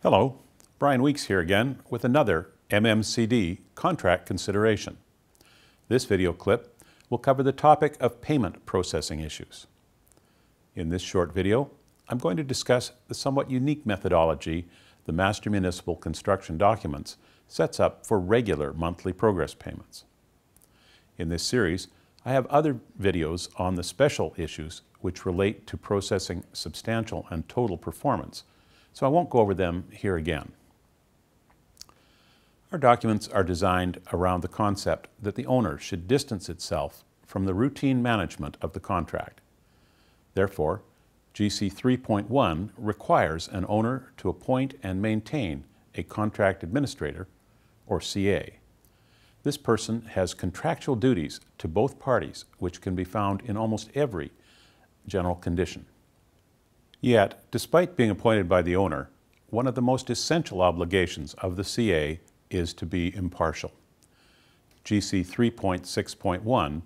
Hello, Brian Weeks here again with another MMCD contract consideration. This video clip will cover the topic of payment processing issues. In this short video, I'm going to discuss the somewhat unique methodology the Master Municipal Construction Documents sets up for regular monthly progress payments. In this series, I have other videos on the special issues which relate to processing substantial and total performance, so I won't go over them here again. Our documents are designed around the concept that the owner should distance itself from the routine management of the contract. Therefore, GC 3.1 requires an owner to appoint and maintain a contract administrator, or CA. This person has contractual duties to both parties, which can be found in almost every general condition. Yet, despite being appointed by the owner, one of the most essential obligations of the CA is to be impartial. GC 3.6.1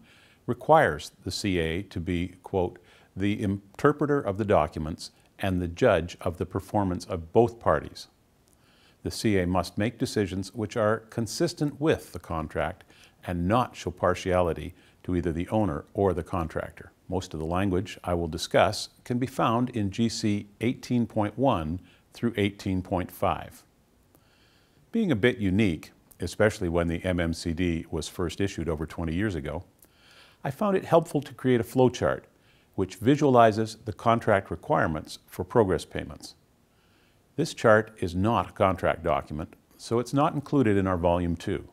requires the CA to be, quote, the interpreter of the documents and the judge of the performance of both parties. The CA must make decisions which are consistent with the contract and not show partiality to either the owner or the contractor. Most of the language I will discuss can be found in GC 18.1 through 18.5. Being a bit unique, especially when the MMCD was first issued over 20 years ago, I found it helpful to create a flowchart which visualizes the contract requirements for progress payments. This chart is not a contract document, so it's not included in our Volume 2.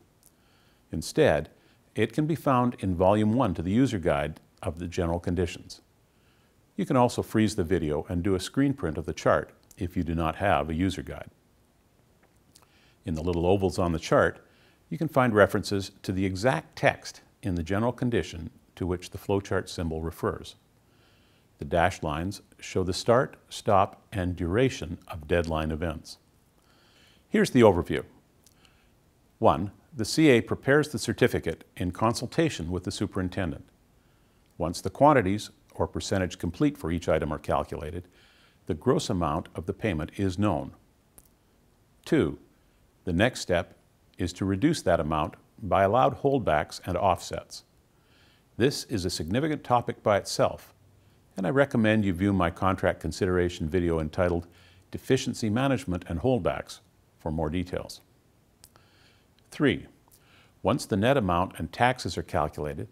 Instead, it can be found in Volume 1 to the user guide of the general conditions. You can also freeze the video and do a screen print of the chart if you do not have a user guide. In the little ovals on the chart, you can find references to the exact text in the general condition to which the flowchart symbol refers. The dashed lines show the start, stop, and duration of deadline events. Here's the overview. 1. The CA prepares the certificate in consultation with the superintendent. Once the quantities or percentage complete for each item are calculated, the gross amount of the payment is known. 2. The next step is to reduce that amount by allowed holdbacks and offsets. This is a significant topic by itself, and I recommend you view my contract consideration video entitled Deficiency Management and Holdbacks for more details. 3. Once the net amount and taxes are calculated,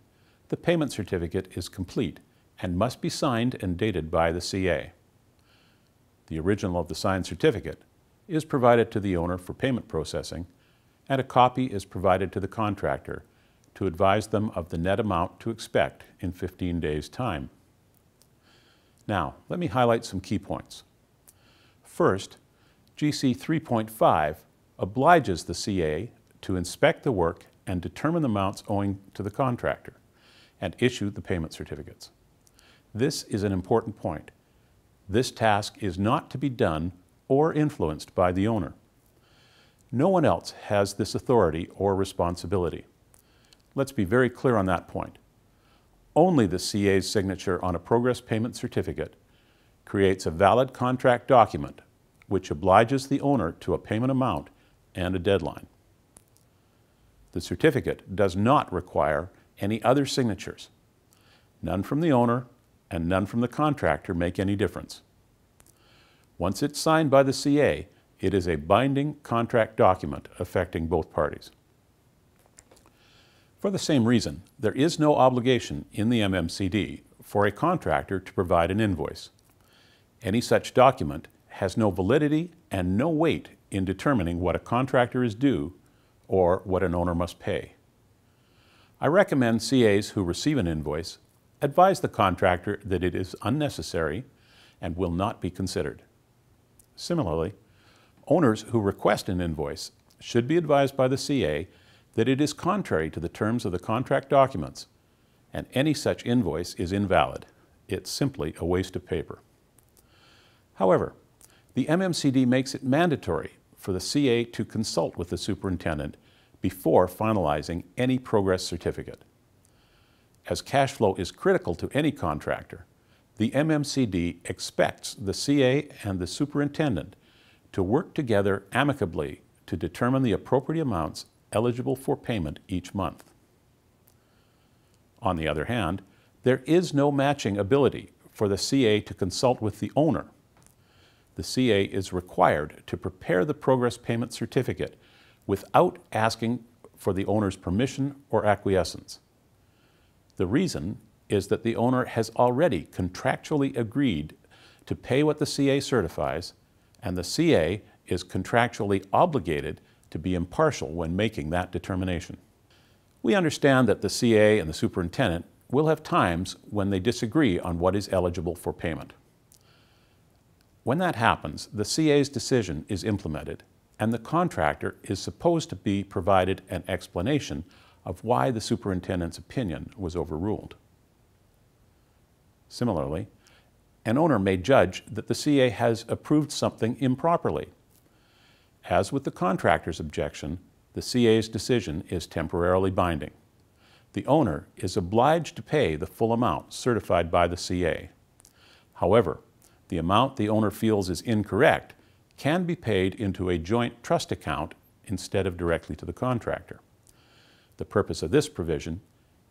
the payment certificate is complete and must be signed and dated by the CA. The original of the signed certificate is provided to the owner for payment processing, and a copy is provided to the contractor to advise them of the net amount to expect in 15 days' time. Now, let me highlight some key points. First, GC 3.5 obliges the CA to inspect the work and determine the amounts owing to the contractor and issue the payment certificates. This is an important point. This task is not to be done or influenced by the owner. No one else has this authority or responsibility. Let's be very clear on that point. Only the CA's signature on a progress payment certificate creates a valid contract document which obliges the owner to a payment amount and a deadline. The certificate does not require any other signatures. None from the owner and none from the contractor make any difference. Once it's signed by the CA, it is a binding contract document affecting both parties. For the same reason, there is no obligation in the MMCD for a contractor to provide an invoice. Any such document has no validity and no weight in determining what a contractor is due or what an owner must pay. I recommend CAs who receive an invoice advise the contractor that it is unnecessary and will not be considered. Similarly, owners who request an invoice should be advised by the CA that it is contrary to the terms of the contract documents, and any such invoice is invalid. It's simply a waste of paper. However, the MMCD makes it mandatory for the CA to consult with the superintendent before finalizing any progress certificate. As cash flow is critical to any contractor, the MMCD expects the CA and the superintendent to work together amicably to determine the appropriate amounts eligible for payment each month. On the other hand, there is no matching ability for the CA to consult with the owner. The CA is required to prepare the progress payment certificate without asking for the owner's permission or acquiescence. The reason is that the owner has already contractually agreed to pay what the CA certifies, and the CA is contractually obligated to be impartial when making that determination. We understand that the CA and the superintendent will have times when they disagree on what is eligible for payment. When that happens, the CA's decision is implemented, and the contractor is supposed to be provided an explanation of why the superintendent's opinion was overruled. Similarly, an owner may judge that the CA has approved something improperly. As with the contractor's objection, the CA's decision is temporarily binding. The owner is obliged to pay the full amount certified by the CA. However, the amount the owner feels is incorrect can be paid into a joint trust account instead of directly to the contractor. The purpose of this provision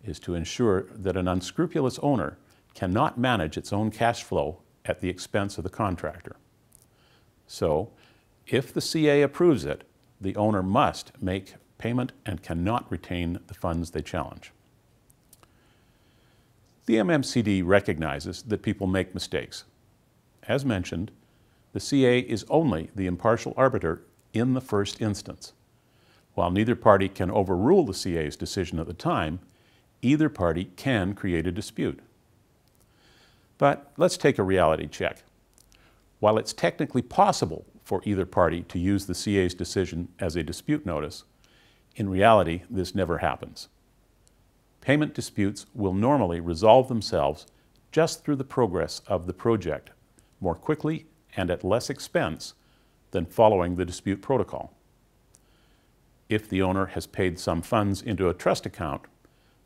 is to ensure that an unscrupulous owner cannot manage its own cash flow at the expense of the contractor. So, if the CA approves it, the owner must make payment and cannot retain the funds they challenge. The MMCD recognizes that people make mistakes. As mentioned, the CA is only the impartial arbiter in the first instance. While neither party can overrule the CA's decision at the time, either party can create a dispute. But let's take a reality check. While it's technically possible for either party to use the CA's decision as a dispute notice, in reality, this never happens. Payment disputes will normally resolve themselves just through the progress of the project, more quickly and at less expense than following the dispute protocol. If the owner has paid some funds into a trust account,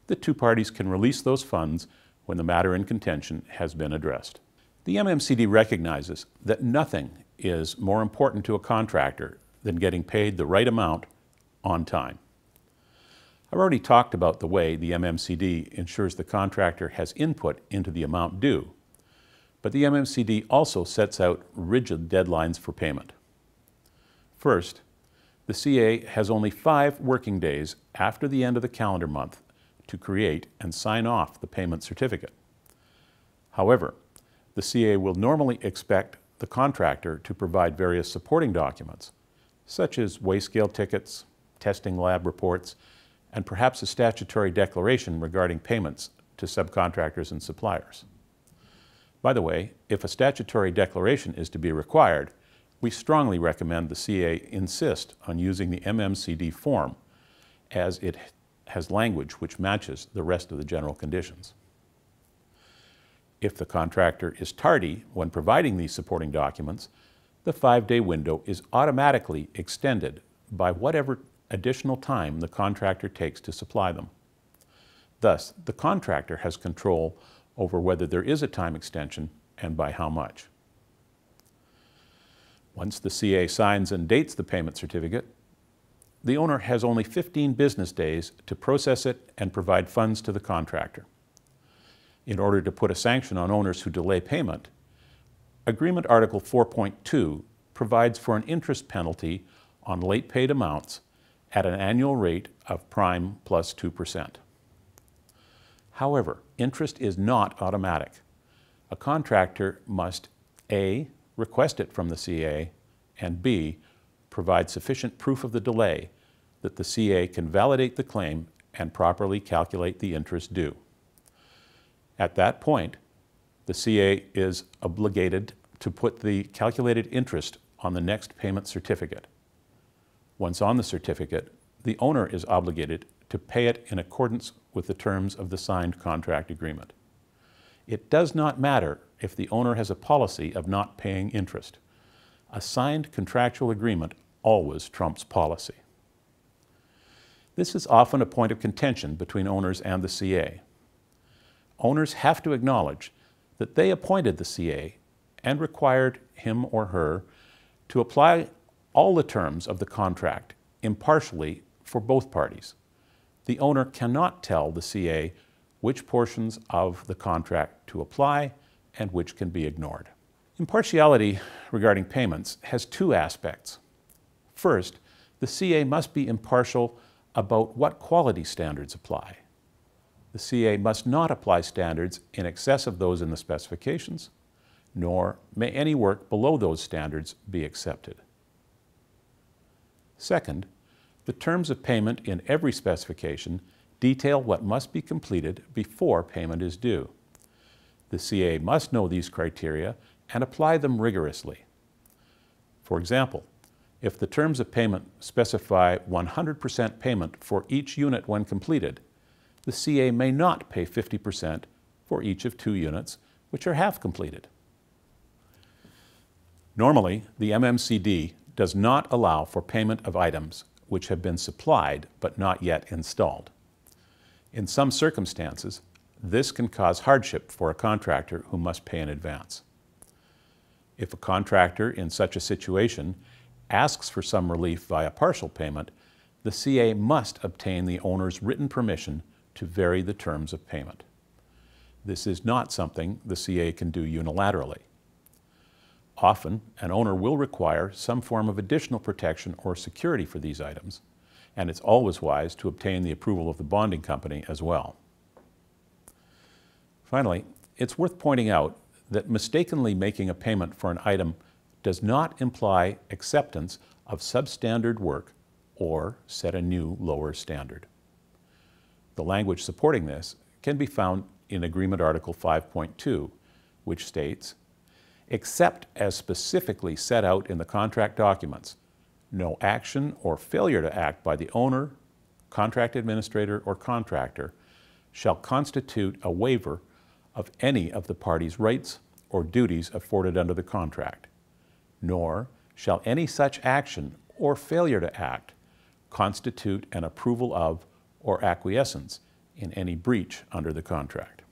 the two parties can release those funds when the matter in contention has been addressed. The MMCD recognizes that nothing is more important to a contractor than getting paid the right amount on time. I've already talked about the way the MMCD ensures the contractor has input into the amount due, but the MMCD also sets out rigid deadlines for payment. First, the CA has only 5 working days after the end of the calendar month to create and sign off the payment certificate. However, the CA will normally expect the contractor to provide various supporting documents, such as weigh scale tickets, testing lab reports, and perhaps a statutory declaration regarding payments to subcontractors and suppliers. By the way, if a statutory declaration is to be required, we strongly recommend the CA insist on using the MMCD form, as it has language which matches the rest of the general conditions. If the contractor is tardy when providing these supporting documents, the 5-day window is automatically extended by whatever additional time the contractor takes to supply them. Thus, the contractor has control over whether there is a time extension and by how much. Once the CA signs and dates the payment certificate, the owner has only 15 business days to process it and provide funds to the contractor. In order to put a sanction on owners who delay payment, Agreement Article 4.2 provides for an interest penalty on late paid amounts at an annual rate of prime plus 2%. However, interest is not automatic. A contractor must A, request it from the CA, and B, provide sufficient proof of the delay that the CA can validate the claim and properly calculate the interest due. At that point, the CA is obligated to put the calculated interest on the next payment certificate. Once on the certificate, the owner is obligated to pay it in accordance with the terms of the signed contract agreement. It does not matter if the owner has a policy of not paying interest. A signed contractual agreement always trumps policy. This is often a point of contention between owners and the CA. Owners have to acknowledge that they appointed the CA and required him or her to apply all the terms of the contract impartially for both parties. The owner cannot tell the CA which portions of the contract to apply and which can be ignored. Impartiality regarding payments has two aspects. First, the CA must be impartial about what quality standards apply. The CA must not apply standards in excess of those in the specifications, nor may any work below those standards be accepted. Second, the terms of payment in every specification detail what must be completed before payment is due. The CA must know these criteria and apply them rigorously. For example, if the terms of payment specify 100% payment for each unit when completed, the CA may not pay 50% for each of 2 units which are half completed. Normally, the MMCD does not allow for payment of items which have been supplied but not yet installed. In some circumstances, this can cause hardship for a contractor who must pay in advance. If a contractor in such a situation asks for some relief via partial payment, the CA must obtain the owner's written permission to vary the terms of payment. This is not something the CA can do unilaterally. Often, an owner will require some form of additional protection or security for these items, and it's always wise to obtain the approval of the bonding company as well. Finally, it's worth pointing out that mistakenly making a payment for an item does not imply acceptance of substandard work or set a new lower standard. The language supporting this can be found in Agreement Article 5.2, which states, "Except as specifically set out in the contract documents, no action or failure to act by the owner, contract administrator, or contractor shall constitute a waiver of any of the parties' rights or duties afforded under the contract, nor shall any such action or failure to act constitute an approval of or acquiescence in any breach under the contract."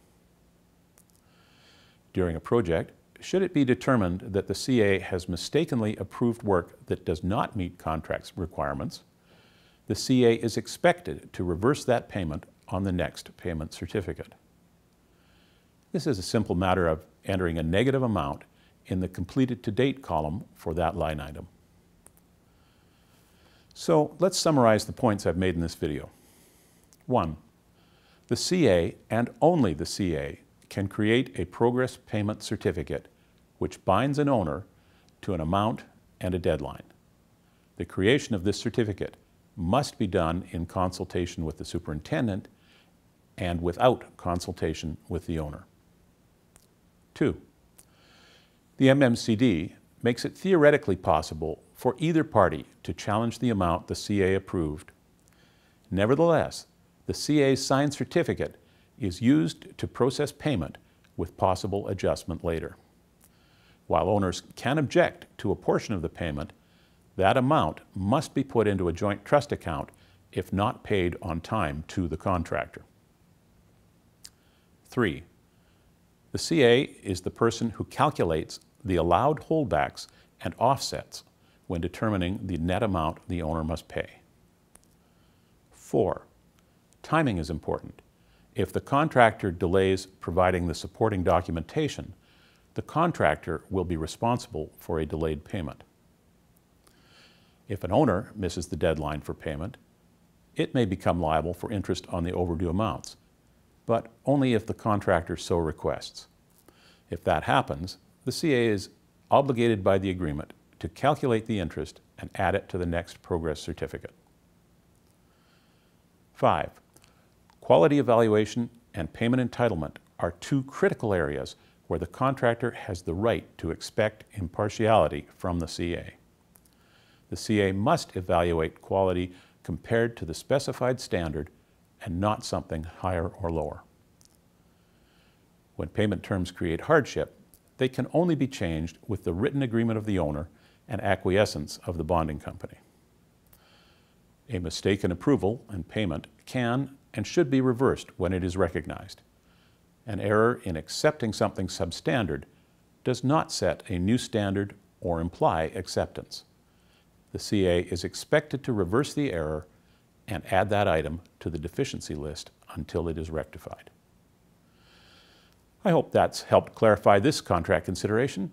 During a project, should it be determined that the CA has mistakenly approved work that does not meet contract's requirements, the CA is expected to reverse that payment on the next payment certificate. This is a simple matter of entering a negative amount in the completed to date column for that line item. So let's summarize the points I've made in this video. 1. The CA and only the CA can create a progress payment certificate which binds an owner to an amount and a deadline. The creation of this certificate must be done in consultation with the superintendent and without consultation with the owner. 2. The MMCD makes it theoretically possible for either party to challenge the amount the CA approved. Nevertheless, the CA's signed certificate is used to process payment with possible adjustment later. While owners can object to a portion of the payment, that amount must be put into a joint trust account if not paid on time to the contractor. 3. The CA is the person who calculates the allowed holdbacks and offsets when determining the net amount the owner must pay. 4. Timing is important. If the contractor delays providing the supporting documentation, the contractor will be responsible for a delayed payment. If an owner misses the deadline for payment, it may become liable for interest on the overdue amounts, but only if the contractor so requests. If that happens, the CA is obligated by the agreement to calculate the interest and add it to the next progress certificate. 5. Quality evaluation and payment entitlement are two critical areas where the contractor has the right to expect impartiality from the CA. The CA must evaluate quality compared to the specified standard and not something higher or lower. When payment terms create hardship, they can only be changed with the written agreement of the owner and acquiescence of the bonding company. A mistaken approval and payment can and should be reversed when it is recognized. An error in accepting something substandard does not set a new standard or imply acceptance. The CA is expected to reverse the error and add that item to the deficiency list until it is rectified. I hope that's helped clarify this contract consideration.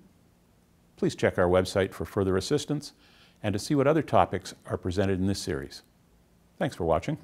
Please check our website for further assistance and to see what other topics are presented in this series. Thanks for watching.